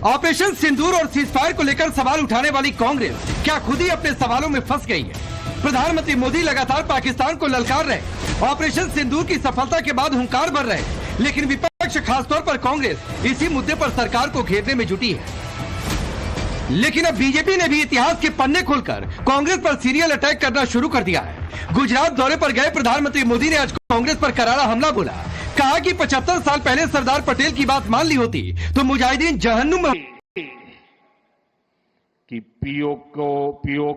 Operation सिंदूर और ceasefire को लेकर सवाल उठाने वाली कांग्रेस क्या खुद ही अपने सवालों में फंस गई है? प्रधानमंत्री मोदी लगातार पाकिस्तान को ललकार रहे, ऑपरेशन सिंदूर की सफलता के बाद हुंकार भर रहे, लेकिन विपक्ष खासतौर पर कांग्रेस इसी मुद्दे पर सरकार को घेरने में जुटी है। लेकिन अब बीजेपी ने भी इतिहास के पन्ने खोलकर कांग्रेस पर सीरियल अटैक करना शुरू कर दिया है। गुजरात दौरे पर गए प्रधानमंत्री मोदी ने आज कांग्रेस पर करारा हमला बोला। कहा कि 75 साल पहले सरदार पटेल की बात मान ली होती तो मुजाहिदीन जहन्नुम में। कि पीओ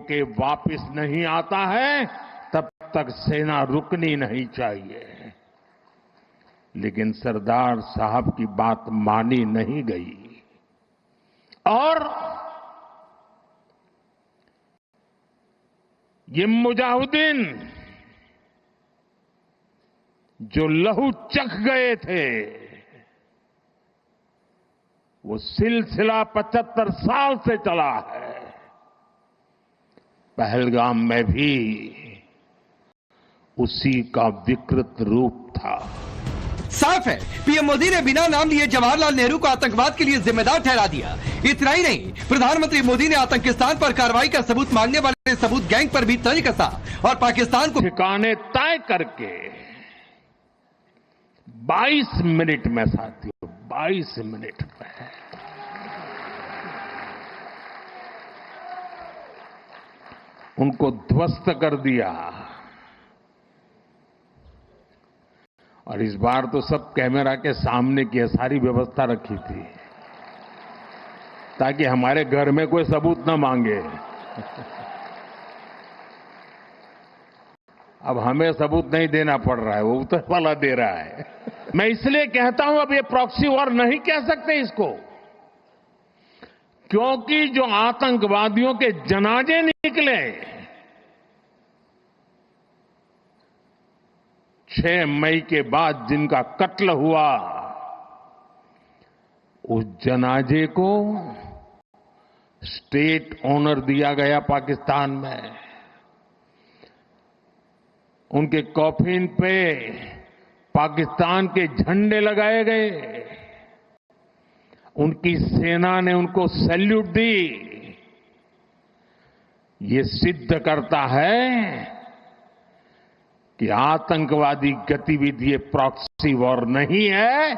के वापस नहीं आता है तब तक सेना रुकनी नहीं चाहिए, लेकिन सरदार साहब की बात मानी नहीं गई और ये मुजाहिदीन जो लहू चख गए थे वो सिलसिला 75 साल से चला है। पहलगाम में भी उसी का विकृत रूप था। साफ है, पीएम मोदी ने बिना नाम लिए जवाहरलाल नेहरू को आतंकवाद के लिए जिम्मेदार ठहरा दिया। इतना ही नहीं, प्रधानमंत्री मोदी ने आतंकिस्तान पर कार्रवाई का सबूत मांगने वाले सबूत गैंग पर भी तंज कसा और पाकिस्तान को ठिकाने तय करके 22 मिनट में साथियों, 22 मिनट में उनको ध्वस्त कर दिया। और इस बार तो सब कैमरा के सामने की सारी व्यवस्था रखी थी ताकि हमारे घर में कोई सबूत न मांगे। अब हमें सबूत नहीं देना पड़ रहा है, वो उतर वाला दे रहा है। मैं इसलिए कहता हूं अब ये प्रॉक्सी वॉर नहीं कह सकते इसको, क्योंकि जो आतंकवादियों के जनाजे निकले 6 मई के बाद जिनका कत्ल हुआ, उस जनाजे को स्टेट ऑनर दिया गया पाकिस्तान में। उनके कॉफिन पे पाकिस्तान के झंडे लगाए गए, उनकी सेना ने उनको सैल्यूट दी। ये सिद्ध करता है कि आतंकवादी गतिविधि ये प्रॉक्सी वॉर नहीं है,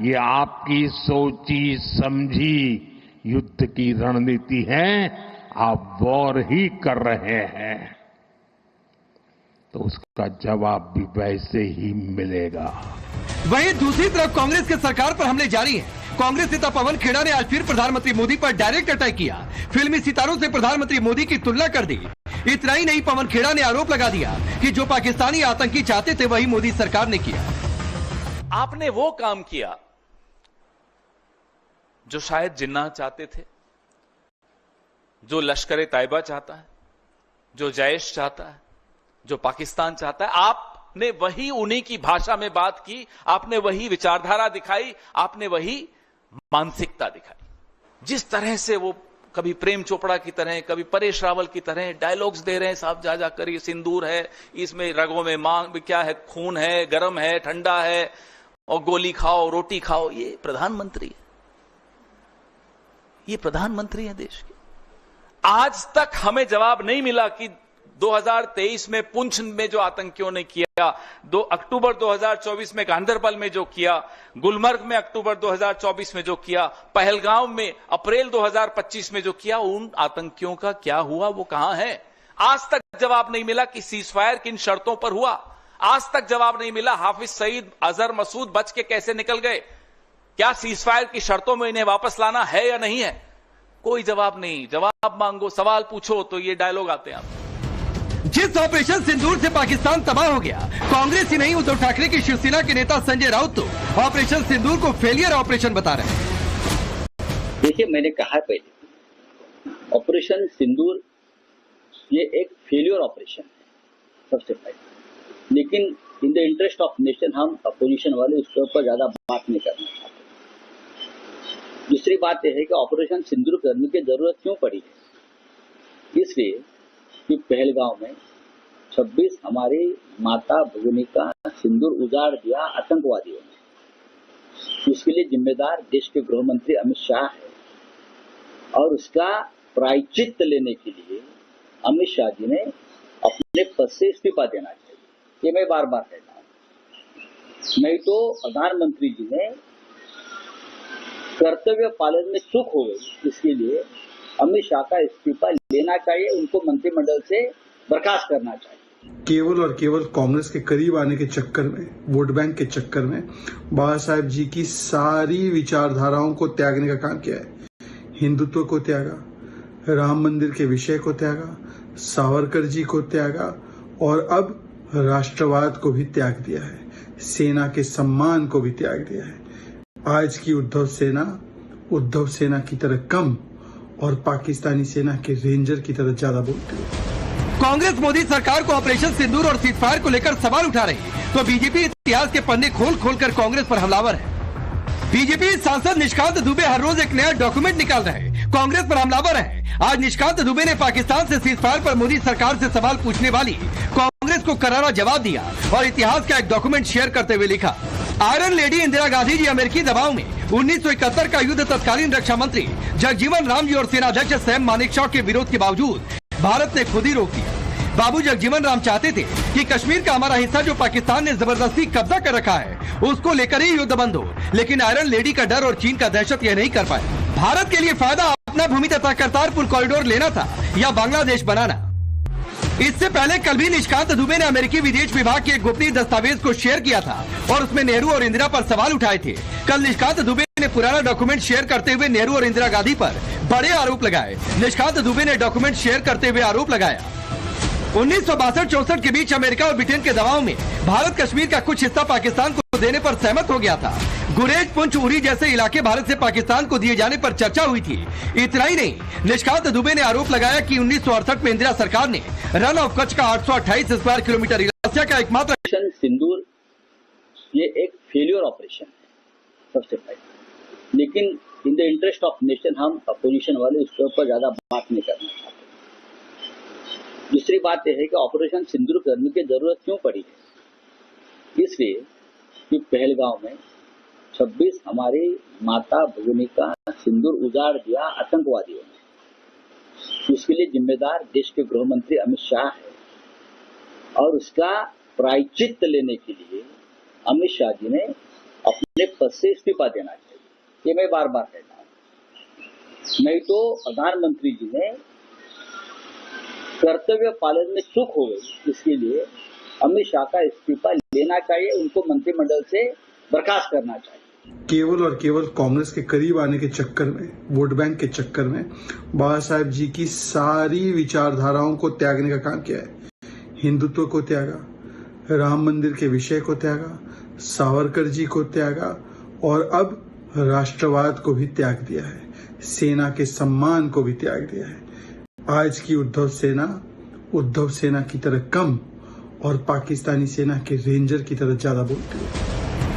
ये आपकी सोची समझी युद्ध की रणनीति है। आप वॉर ही कर रहे हैं तो उसका जवाब भी वैसे ही मिलेगा। वहीं दूसरी तरफ कांग्रेस की सरकार पर हमले जारी हैं। कांग्रेस नेता पवन खेड़ा ने आज फिर प्रधानमंत्री मोदी पर डायरेक्ट अटैक किया, फिल्मी सितारों से प्रधानमंत्री मोदी की तुलना कर दी। इतना ही नहीं, पवन खेड़ा ने आरोप लगा दिया कि जो पाकिस्तानी आतंकी चाहते थे वही मोदी सरकार ने किया। आपने वो काम किया जो शायद जिन्ना चाहते थे, जो लश्कर तैयबा चाहता है, जो जैश चाहता है, जो पाकिस्तान चाहता है। आपने वही उन्हीं की भाषा में बात की, आपने वही विचारधारा दिखाई, आपने वही मानसिकता दिखाई। जिस तरह से वो कभी प्रेम चोपड़ा की तरह, कभी परेश रावल की तरह डायलॉग्स दे रहे हैं, साहब जा करिए, सिंदूर है, इसमें रगों में मांग क्या है, खून है, गर्म है, ठंडा है, और गोली खाओ, रोटी खाओ। ये प्रधानमंत्री है, ये प्रधानमंत्री है देश के। आज तक हमें जवाब नहीं मिला कि 2023 में पुंछ में जो आतंकियों ने किया, 2 अक्टूबर 2024 में गांधरबल में जो किया, गुलमर्ग में अक्टूबर 2024 में जो किया, पहलगाम में अप्रैल 2025 में जो किया, उन आतंकियों का क्या हुआ, वो कहां है? आज तक जवाब नहीं मिला कि सीजफायर किन शर्तों पर हुआ। आज तक जवाब नहीं मिला हाफिज सईद, अजहर मसूद बच के कैसे निकल गए। क्या सीजफायर की शर्तों में इन्हें वापस लाना है या नहीं है? कोई जवाब नहीं। जवाब मांगो, सवाल पूछो तो ये डायलॉग आते हैं। जिस ऑपरेशन सिंदूर से पाकिस्तान तबाह हो गया, कांग्रेस ही नहीं, उद्धव ठाकरे की शिवसेना के नेता संजय राउत तो ऑपरेशन सिंदूर को फेलियर ऑपरेशन बता रहे हैं। देखिए, मैंने कहा पहले, ऑपरेशन सिंदूर ये एक फेलियर ऑपरेशन है सबसे पहले, लेकिन in the interest of nation हम अपोजिशन वाले उसके ऊपर ज्यादा बात नहीं करना चाहते। दूसरी बात यह है कि ऑपरेशन सिंदूर करने की जरूरत क्यों पड़ी है, इसलिए कि पहलगांव में 26 हमारी माता भगिनी का सिंदूर उजाड़ दिया आतंकवादियों ने। इसके लिए जिम्मेदार देश के गृह मंत्री अमित शाह है। और उसका प्रायश्चित लेने के लिए अमित शाह जी ने अपने पद से इस्तीफा देना चाहिए। ये मैं बार बार कहता हूं। नहीं तो प्रधानमंत्री जी ने कर्तव्य पालन में चूक हो गई, इसके लिए अमित शाह का इस्तीफा लेना चाहिए, उनको मंत्रिमंडल से बर्खास्त करना चाहिए। केवल और केवल कांग्रेस के करीब आने के चक्कर में, वोट बैंक के चक्कर में बाबा साहेब जी की सारी विचारधाराओं को त्यागने का काम किया है। हिंदुत्व को त्यागा, राम मंदिर के विषय को त्यागा, सावरकर जी को त्यागा और अब राष्ट्रवाद को भी त्याग दिया है, सेना के सम्मान को भी त्याग दिया है। आज की उद्धव सेना की तरह कम और पाकिस्तानी सेना के रेंजर की तरह ज्यादा बोलती है। कांग्रेस मोदी सरकार को ऑपरेशन सिंदूर और सीजफायर को लेकर सवाल उठा रही है, तो बीजेपी इतिहास के पन्ने खोल खोल कर कांग्रेस पर हमलावर है। बीजेपी सांसद निशिकांत दुबे हर रोज एक नया डॉक्यूमेंट निकाल रहे हैं, कांग्रेस पर हमलावर है। आज निशिकांत दुबे ने पाकिस्तान से सीजफायर पर मोदी सरकार से सवाल पूछने वाली कांग्रेस को करारा जवाब दिया और इतिहास का एक डॉक्यूमेंट शेयर करते हुए लिखा, आयरन लेडी इंदिरा गांधी जी अमेरिकी दबाव में 1971 का युद्ध तत्कालीन रक्षा मंत्री जगजीवन राम जी और सेनाध्यक्ष सैम मानेकशॉ के विरोध के बावजूद भारत ने खुद ही रोक दिया। बाबू जगजीवन राम चाहते थे कि कश्मीर का हमारा हिस्सा जो पाकिस्तान ने जबरदस्ती कब्जा कर रखा है, उसको लेकर ही युद्ध बंद हो, लेकिन आयरन लेडी का डर और चीन का दहशत यह नहीं कर पाए। भारत के लिए फायदा अपना भूमि तथा करतारपुर कॉरिडोर लेना था या बांग्लादेश बनाना। इससे पहले कल भी निशिकांत दुबे ने अमेरिकी विदेश विभाग के एक गोपनीय दस्तावेज को शेयर किया था और उसमें नेहरू और इंदिरा पर सवाल उठाए थे। कल निशिकांत दुबे ने पुराना डॉक्यूमेंट शेयर करते हुए नेहरू और इंदिरा गांधी पर बड़े आरोप लगाए। निशिकांत दुबे ने डॉक्यूमेंट शेयर करते हुए आरोप लगाया 1962-64 के बीच अमेरिका और ब्रिटेन के दबाव में भारत कश्मीर का कुछ हिस्सा पाकिस्तान को देने पर सहमत हो गया था। गुरेज, पुंछ, उरी जैसे इलाके भारत से पाकिस्तान को दिए जाने पर चर्चा हुई थी। इतना ही नहीं, निशिकांत दुबे ने आरोप लगाया कि 1968 में इंदिरा सरकार ने रन ऑफ कच्छ का 828 स्क्वायर किलोमीटर इलाका का एकमात्र ऑपरेशन सिंदूर ये एक फेलियर ऑपरेशन है सबसे पहले, लेकिन in the interest of nation हम अपोजिशन वाले उसके ऊपर ज्यादा बात नहीं करना चाहते। दूसरी बात यह है कि ऑपरेशन सिंदूर करने की जरूरत क्यों पड़ी है, इसलिए कि पहलगांव में 26 हमारी माता भगिनी का सिंदूर उजाड़ दिया आतंकवादियों ने। उसके लिए जिम्मेदार देश के गृह मंत्री अमित शाह है और उसका प्रायश्चित लेने के लिए अमित शाह जी ने अपने पद से इस्तीफा देना चाहिए। ये मैं बार बार कहता हूं। नहीं तो प्रधानमंत्री जी ने कर्तव्य पालन में चूक हो गई, इसके लिए अमित शाह का इस्तीफा लेना चाहिए, उनको मंत्रिमंडल से बर्खास्त करना चाहिए। केवल और केवल कांग्रेस के करीब आने के चक्कर में, वोट बैंक के चक्कर में बाबा साहेब जी की सारी विचारधाराओं को त्यागने का काम किया है। हिंदुत्व को त्यागा, राम मंदिर के विषय को त्यागा, सावरकर जी को त्यागा और अब राष्ट्रवाद को भी त्याग दिया है, सेना के सम्मान को भी त्याग दिया है। आज की उद्धव सेना की तरह कम और पाकिस्तानी सेना के रेंजर की तरह ज्यादा बोलती है।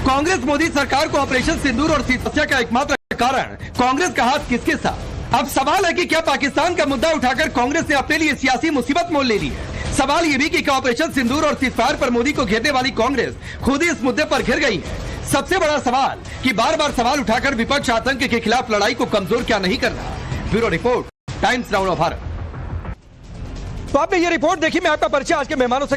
कांग्रेस मोदी सरकार को ऑपरेशन सिंदूर और सीजफायर का एकमात्र कारण कांग्रेस का हाथ किसके साथ? अब सवाल है कि क्या पाकिस्तान का मुद्दा उठाकर कांग्रेस ने अपने लिए सियासी मुसीबत मोल ले ली है? सवाल ये भी कि क्या ऑपरेशन सिंदूर और सीजफायर पर मोदी को घेरने वाली कांग्रेस खुद ही इस मुद्दे पर घिर गई है? सबसे बड़ा सवाल कि बार बार सवाल उठाकर विपक्ष आतंक के खिलाफ लड़ाई को कमजोर क्या नहीं कर रहा? Bureau report, times now Bharat. तो आपने ये रिपोर्ट देखी। मैं आपका परिचय आज के मेहमानों से